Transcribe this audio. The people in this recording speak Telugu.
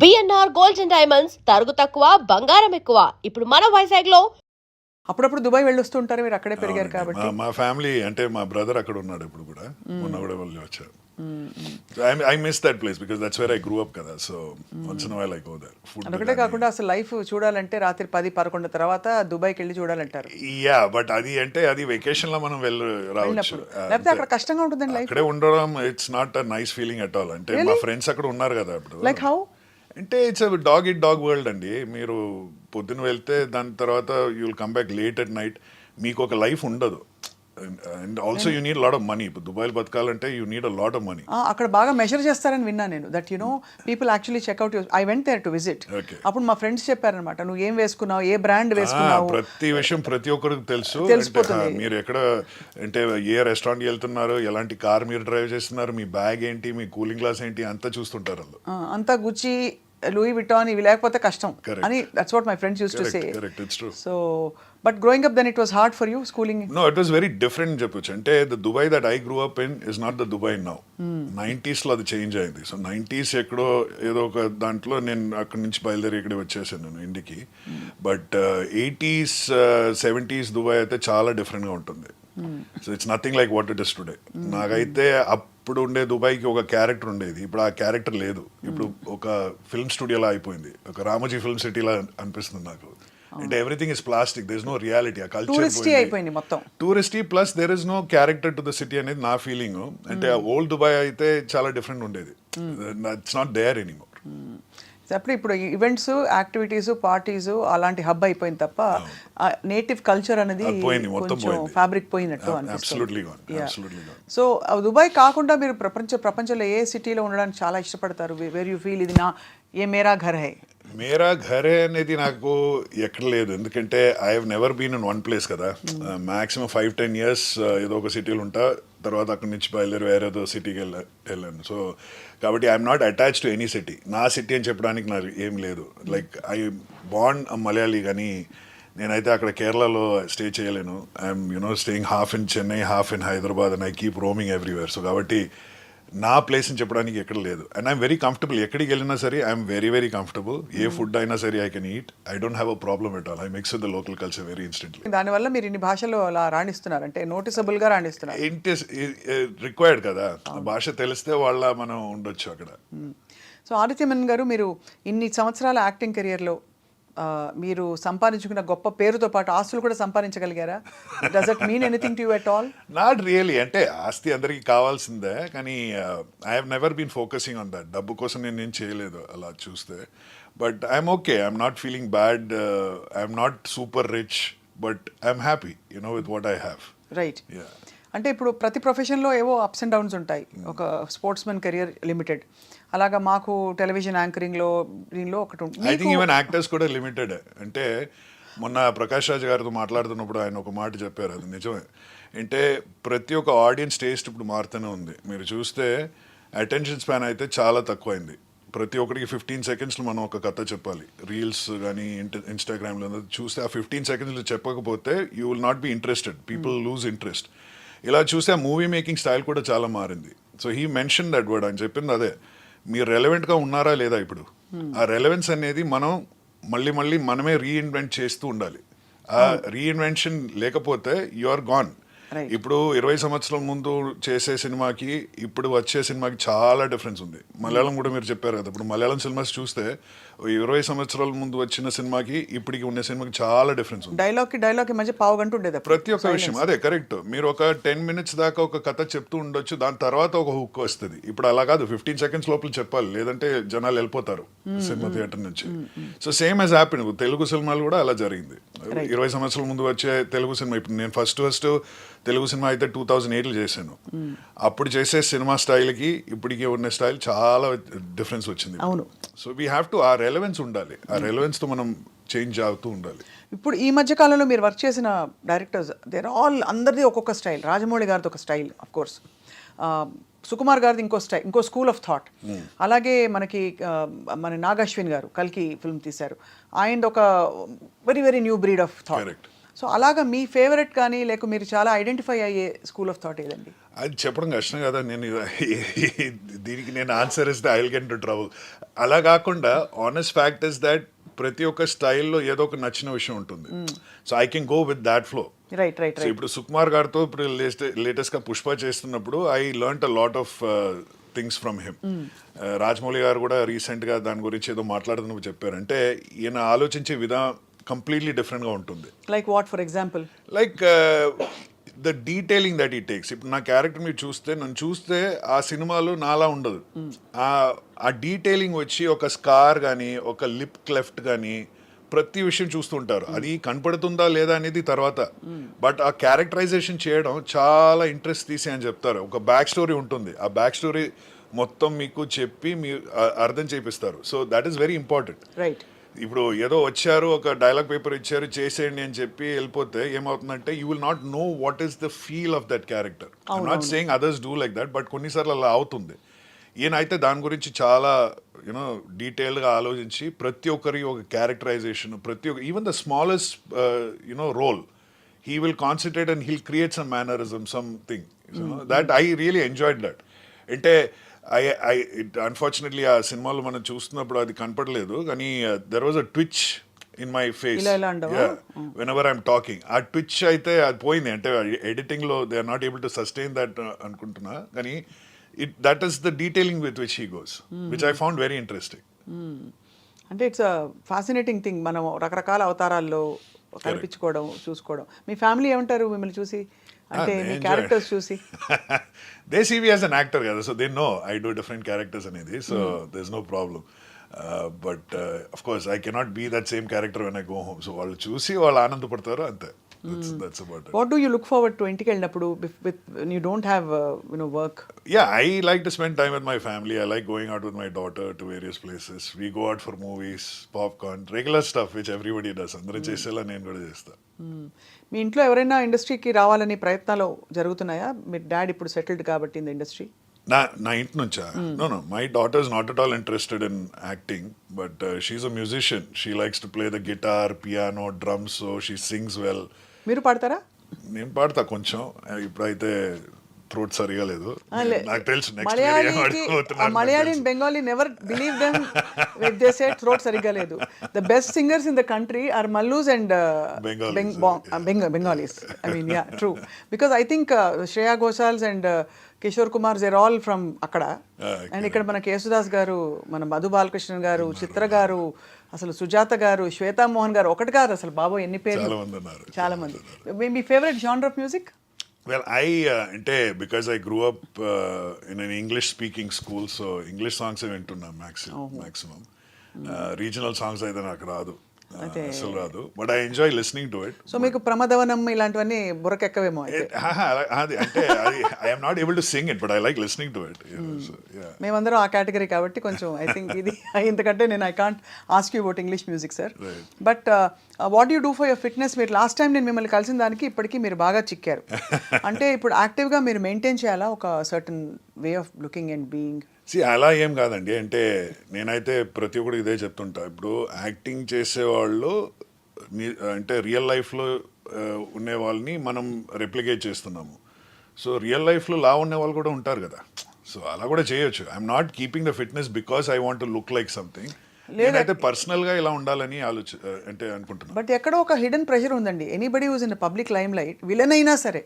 బిఎన్ఆర్ గోల్డ్ అండ్ డైమండ్స్ తరుగు తక్కువ బంగారం ఎక్కువ. ఇప్పుడు మన వైజాగ్ లో అప్పుడప్పుడు దుబాయ్ వెళ్ళొస్తూ ఉంటారు, మీరు అక్కడే పెరిగారు అవునండి. కాబట్టి. మా ఫ్యామిలీ అంటే మా బ్రదర్ అక్కడ ఉన్నాడు ఇప్పుడు కూడా. మొన్న కూడా వాళ్ళు వచ్చారు. I miss that place because that's where I grew up కదా. So once in while I go there. అదొకటే కాకుండా అసలు లైఫ్ చూడాలంటే రాత్రి 10-11 తర్వాత దుబాయ్కి వెళ్ళి చూడాలంటారు. యా బట్ అది అంటే అది వెకేషన్ లో మనం రావచ్చు. లేకపోతే అక్కడ కష్టంగా ఉంటుందండి లైఫ్. అక్కడే ఉండడం it's not a nice feeling at all. అంటే మా ఫ్రెండ్స్ అక్కడ ఉన్నారు కదా ఇప్పుడు. Like how? అంటే it's dog eat dog world అండి. మీరు పొద్దున వెళ్తే దాని తర్వాత you will come back late at night. మీకు ఒక లైఫ్ ఉండదు. And also you need lot of money. ఇప్పుడు దుబాయ్లో బతకాలంటే you need a lot of money. అక్కడ బాగా మెజర్ చేస్తారని విన్నా నేను. That you know people actually checkout. I went there to visit. అప్పుడు మా ఫ్రెండ్స్ చెప్పారనమాట, నువ్వు ఏం వేసుకున్నావు, ఏ బ్రాండ్ వేసుకున్నావు, ప్రతి విషయం ప్రతి ఒక్కరికి తెలుసు. మీరు ఎక్కడ అంటే ఏ రెస్టారెంట్కి వెళ్తున్నారు, ఎలాంటి కార్ మీరు డ్రైవ్ చేస్తున్నారు, మీ బ్యాగ్ ఏంటి, మీ కూలింగ్ గ్లాస్ ఏంటి అంతా చూస్తుంటారు వాళ్ళు. అంతా గుచ్చి లూయి విటాన్ ఇవి లేకపోతే కష్టం అని. That's what my friends use to say. So but growing up then it was hard for you schooling? No, it was very different చెప్పొచ్చు. అంటే the Dubai that I grew up in is not the Dubai now. 90s లో అది చేంజ్ అయింది. సో 90s ఎక్కడో ఏదో ఒక దాంట్లో నేను అక్కడి నుంచి బయలుదేరి ఇక్కడ వచ్చేసాను నేను ఇంటికి. బట్ 80s 70s దుబాయ్ అయితే చాలా డిఫరెంట్గా ఉంటుంది. So it's nothing like what it is today. నాకైతే అప్పుడు ఉండే దుబాయ్కి ఒక క్యారెక్టర్ ఉండేది, ఇప్పుడు ఆ క్యారెక్టర్ లేదు. ఇప్పుడు ఒక ఫిల్మ్ స్టూడియోలా అయిపోయింది, ఒక రామోజీ ఫిల్మ్ సిటీలా అనిపిస్తుంది నాకు. అంటే everything is plastic, there is no reality. ఆ కల్చర్ అయిపోయింది మొత్తం touristy, plus there is no character to the city అనేది నా ఫీలింగ్. అంటే ఓల్డ్ దుబాయ్ అయితే చాలా డిఫరెంట్ ఉండేది. It's not there anymore. అప్పుడు ఇప్పుడు ఈవెంట్స్, యాక్టివిటీస్, పార్టీస్ అలాంటి హబ్ అయిపోయింది తప్ప నేటివ్ కల్చర్ అనేది కొంచెం ఫ్యాబ్రిక్ పోయినట్టు అనిపిస్తుంది. సో దుబాయ్ కాకుండా మీరు ప్రపంచంలో ఏ సిటీలో ఉండడానికి చాలా ఇష్టపడతారు? వేర్ యూ ఫీల్ ఇది నా ఏ మేరా ఘర్ హై? మేరా ఘరే అనేది నాకు ఎక్కడ లేదు. ఎందుకంటే I have never been in one place కదా. మ్యాక్సిమం 5-10 years ఏదో ఒక సిటీలో ఉంటా, తర్వాత అక్కడి నుంచి బయలుదేరి వేరేదో సిటీకి వెళ్ళాను. సో కాబట్టి I'm not attach to any city. నా సిటీ అని చెప్పడానికి నాకు ఏం లేదు. లైక్ ఐ బాండ్ మలయాళీ, కానీ నేనైతే అక్కడ కేరళలో స్టే చేయలేను. I'm staying half in Chennai, half in Hyderabad, and I keep roaming everywhere. So కాబట్టి నా ప్లేస్ అని చెప్పడానికి ఎక్కడ లేదు. And I'm very comfortable. ఎక్కడికి వెళ్ళినా సరే I'm very very comfortable. A food అయినా సరే I can eat. I don't have a problem at all. I mix with the local culture very instantly. దానివల్ల మీరు ఇన్ని భాషలు అలా రాణిస్తున్నారు అంటే నోటిసబుల్గా రాణిస్తున్నారు. ఏంటి రిక్వైర్డ్ కదా, భాష తెలిస్తే వాళ్ళ మనం ఉండొచ్చు అక్కడ. సో ఆదిత్య మెనన్ గారు, మీరు ఇన్ని సంవత్సరాల యాక్టింగ్ కెరియర్లో మీరు సంపాదించుకున్న గొప్ప పేరుతో పాటు ఆస్తులు కూడా సంపాదించగలిగారా? Does it mean anything to you at all? Not really. అంటే ఆస్తి అందరికీ కావాల్సిందే, కానీ I have never been focusing on that. డబ్బు కోసం నేను చేయలేదు అలా చూస్తే. But I'm okay, I'm not feeling bad. I'm not super rich, but I'm happy with what I have. Right. అంటే ఇప్పుడు ప్రతి ప్రొఫెషన్లో ఏవో అప్స్ అండ్ డౌన్స్ ఉంటాయి. ఒక స్పోర్ట్స్ మెన్ కెరియర్ లిమిటెడ్, అలాగా మాకు టెలివిజన్ యాంకరింగ్లో దీనిలో ఒకటి ఉంటుంది. ఐ థింక్ ఈవెన్ యాక్టర్స్ కూడా లిమిటెడ్. అంటే మొన్న ప్రకాష్ రాజ్ గారితో మాట్లాడుతున్నప్పుడు ఆయన ఒక మాట చెప్పారు, అది నిజమే. అంటే ప్రతి ఒక్క ఆడియన్స్ టేస్ట్ ఇప్పుడు మారుతూనే ఉంది. మీరు చూస్తే అటెన్షన్ స్పాన్ అయితే చాలా తక్కువైంది. ప్రతి ఒక్కరికి 15 seconds మనం ఒక కథ చెప్పాలి. రీల్స్ కానీ ఇన్స్టాగ్రామ్లో చూస్తే ఆ 15 seconds చెప్పకపోతే you will not be interested. People loose interest. ఇలా చూస్తే ఆ మూవీ మేకింగ్ స్టైల్ కూడా చాలా మారింది. So he mention that word. అని చెప్పింది అదే, మీరు రెలవెంట్గా ఉన్నారా లేదా. ఇప్పుడు ఆ రెలవెన్స్ అనేది మనం మళ్ళీ మళ్ళీ మనమే రీఇన్వెంట్ చేస్తూ ఉండాలి. ఆ రీఇన్వెన్షన్ లేకపోతే యు ఆర్ గాన్. ఇప్పుడు 20 సంవత్సరాల ముందు చేసే సినిమాకి ఇప్పుడు వచ్చే సినిమాకి చాలా డిఫరెన్స్ ఉంది. మలయాళం కూడా మీరు చెప్పారు కదా, ఇప్పుడు మలయాళం సినిమాస్ చూస్తే 20 సంవత్సరాల ముందు వచ్చిన సినిమాకి ఇప్పటికి ఉన్న సినిమాకి చాలా డిఫరెన్స్ ఉంది. డైలాగ్ మధ్య పావు గంట ఉండేది ప్రతి ఒక్క విషయం. అదే కరెక్ట్. మీరు ఒక 10 minutes దాకా ఒక కథ చెప్తూ ఉండొచ్చు, దాని తర్వాత ఒక హుక్ వస్తుంది. ఇప్పుడు అలా కాదు, 15 seconds లోపల చెప్పాలి, లేదంటే జనాలు వెళ్ళిపోతారు సినిమా థియేటర్ నుంచి. So same as happen Telugu సినిమాలు కూడా అలా జరిగింది. 20 సంవత్సరాల ముందు వచ్చే తెలుగు సినిమా, ఇప్పుడు నేను ఫస్ట్ తెలుగు సినిమా అయితే 2008లో చేశాను. అప్పుడు చేసే సినిమా స్టైల్కి ఇప్పటికే ఉన్న స్టైల్ చాలా డిఫరెన్స్ వచ్చింది. అవును. సో వీ హ్యావ్ టు, ఆ రెలవెన్స్ ఉండాలి. ఆ రెలవెన్స్తో మనం చేంజ్ అవుతూ ఉండాలి. ఇప్పుడు ఈ మధ్య కాలంలో మీరు వర్క్ చేసిన డైరెక్టర్స్ దేర్ ఆల్ అందరిది ఒక్కొక్క స్టైల్. రాజమౌళి గారిది ఒక స్టైల్, ఆఫ్ కోర్స్. సుకుమార్ గారిది ఇంకో స్టైల్, ఇంకో స్కూల్ ఆఫ్ థాట్. అలాగే మనకి మన నాగ్ అశ్విన్ గారు కల్కి ఫిల్మ్ తీశారు, ఆయనది ఒక very very new breed of thought. So అలాగా మీ ఫేవరెట్ కానీ లేక మీరు చాలా ఐడెంటిఫై అయ్యే స్కూల్ ఆఫ్ థాట్ ఏదండి? అది చెప్పడం కష్టం కదా. నేను దీనికి నేను ఆన్సర్ ఇస్తే I will get to trouble. అలా కాకుండా ఆనెస్ట్ ఫ్యాక్ట్ ఇస్ దట్ ప్రతి ఒక్క స్టైల్లో ఏదో ఒక నచ్చిన విషయం ఉంటుంది. So I can go with that flow. Right. So ఇప్పుడు సుకుమార్ గారితో ఇప్పుడు లేటెస్ట్గా పుష్ప చేస్తున్నప్పుడు I learnt a lot of things from him. Rajamouli గారు కూడా రీసెంట్గా దాని గురించి ఏదో మాట్లాడుతున్నప్పుడు చెప్పారు. అంటే ఈయన ఆలోచించే విధానం కంప్లీట్లీ డిఫరెంట్గా ఉంటుంది. Like what for example? Like the detailing that ఈ టేక్స్. ఇప్పుడు నా క్యారెక్టర్ మీరు నన్ను చూస్తే ఆ సినిమాలో నాలా ఉండదు. ఆ డీటెయిలింగ్ వచ్చి ఒక స్కార్ కానీ ఒక లిప్ క్లెఫ్ట్ కానీ ప్రతి విషయం చూస్తుంటారు. అది కనపడుతుందా లేదా అనేది తర్వాత, బట్ ఆ క్యారెక్టరైజేషన్ చేయడం చాలా ఇంట్రెస్ట్ తీసి అని చెప్తారు. ఒక బ్యాక్ స్టోరీ ఉంటుంది, ఆ బ్యాక్ స్టోరీ మొత్తం మీకు చెప్పి మీరు అర్థం చేపిస్తారు. So that is very important. Right. ఇప్పుడు ఏదో వచ్చారు, ఒక డైలాగ్ పేపర్ ఇచ్చారు, చేసేయండి అని చెప్పి వెళ్ళిపోతే ఏమవుతుందంటే you will not know what is the feel of that character. I'm not saying others do like that, but కొన్నిసార్లు అలా అవుతుంది. ఈయన అయితే దాని గురించి చాలా యూనో డీటెయిల్డ్గా ఆలోచించి ప్రతి ఒక్కరి ఒక క్యారెక్టరైజేషన్, ప్రతి ఒక్క even the smallest you know role he will concentrate and he'll create some mannerism something that I really enjoyed that. అంటే అన్ఫార్చునేట్లీ ఆ సినిమాలో మనం చూస్తున్నప్పుడు అది కనపడలేదు, కానీ there was a twitch in my face whenever I'm talking. ఆ ట్విచ్ అయితే అది పోయింది. అంటే ఎడిటింగ్లో they are not able to sustain that అనుకుంటున్నా, కానీ that is the detailing with which he goes, which I found very interesting. అంటే ఇట్స్ అ ఫ్యాసినేటింగ్ థింగ్, మనం రకరకాల అవతారాల్లో కనిపించుకోవడం, చూసుకోవడం. మీ ఫ్యామిలీ ఏమంటారు మిమ్మల్ని చూసి, అంటే మీ క్యారెక్టర్స్ చూసి? They see me as an actor కదా, so they know I do different characters అనేది, so there is no problem. But of course I cannot be that same character when I go home. So వాళ్ళు చూసి వాళ్ళు ఆనందపడతారు అంతే. That's about it. What do you look forward to ఇంటికి వెళ్ళినప్పుడు when you don't have work? Yeah, I like to spend time with my family. I like going out with my daughter to various places. We go out for movies, popcorn, regular stuff which everybody does. అందరూ చేసేలా నేను కూడా చేస్తా. మీ ఇంట్లో ఎవరైనా ఇండస్ట్రీకి రావాలని ప్రయత్నాలు జరుగుతున్నాయా? మీ డాడ్ ఇప్పుడు సెటిల్డ్ కాబట్టి ఇన్ ద ఇండస్ట్రీ. నా ఇంటి నుంచా? No, my daughter is not at all interested in acting, but she's a musician. She likes to play the guitar, piano, drums, so she sings well. మీరు పాడతారా? నేను పాడతా కొంచెం. ఇప్పుడైతే థ్రోట్ సరిగా లేదు, నాకు తెలుసు. Malayali Bengali never believe them when they say throat సరిగా లేదు. The best singers in the country are Mallus and Bengalis. I mean ya, true. Because I think Shreya Ghoshal's and Kishore Kumar they're all from అక్కడ. అండ్ ఇక్కడ మన కేసుదాస్ గారు, మన మధు బాలకృష్ణన్ గారు, చిత్ర గారు, అసలు సుజాత గారు, శ్వేతా మోహన్ గారు, ఒకటి గారు, అసలు బాబో ఎన్ని పేర్లు, చాలా మంది. మీ favourite genre of music? Well, అంటే because I grew up in an English speaking school, so English songs వింటున్నా maximum. Regional songs అయితే నాకు రాదు, అసలు రాదు, but I enjoy listening to it. So మీకు ప్రమదవనం ఇలాంటివన్నీ బుర్రకెక్కవేమో? అది అంటే I am not able to sing it, but I like listening to it. మేమందరం ఆ కేటగిరీ కాబట్టి కొంచెం ఐ థింక్ ఇది ఎందుకంటే నేను I can't ask you about English music sir. But what you do for your fitness? మీరు లాస్ట్ టైం నేను మిమ్మల్ని కలిసిన దానికి ఇప్పటికీ మీరు బాగా చిక్కారు. అంటే ఇప్పుడు యాక్టివ్గా మీరు మెయింటైన్ చేయాలా ఒక certain way of looking and being? అలా ఏం కాదండి. అంటే నేనైతే ప్రతి ఒక్కరు ఇదే చెప్తుంటా. ఇప్పుడు యాక్టింగ్ చేసేవాళ్ళు అంటే రియల్ లైఫ్లో ఉండే వాళ్ళని మనం రెప్లికేట్ చేస్తున్నాము. సో రియల్ లైఫ్లో లా ఉండే వాళ్ళు కూడా ఉంటారు కదా, సో అలా కూడా చేయొచ్చు. I'm not keeping the fitness because I want to look like something. నేనైతే పర్సనల్గా ఇలా ఉండాలని అంటే అనుకుంటున్నాను. బట్ ఎక్కడో ఒక హిడెన్ ప్రెషర్ ఉందండి. Anybody who's in public limelight, villain అయినా సరే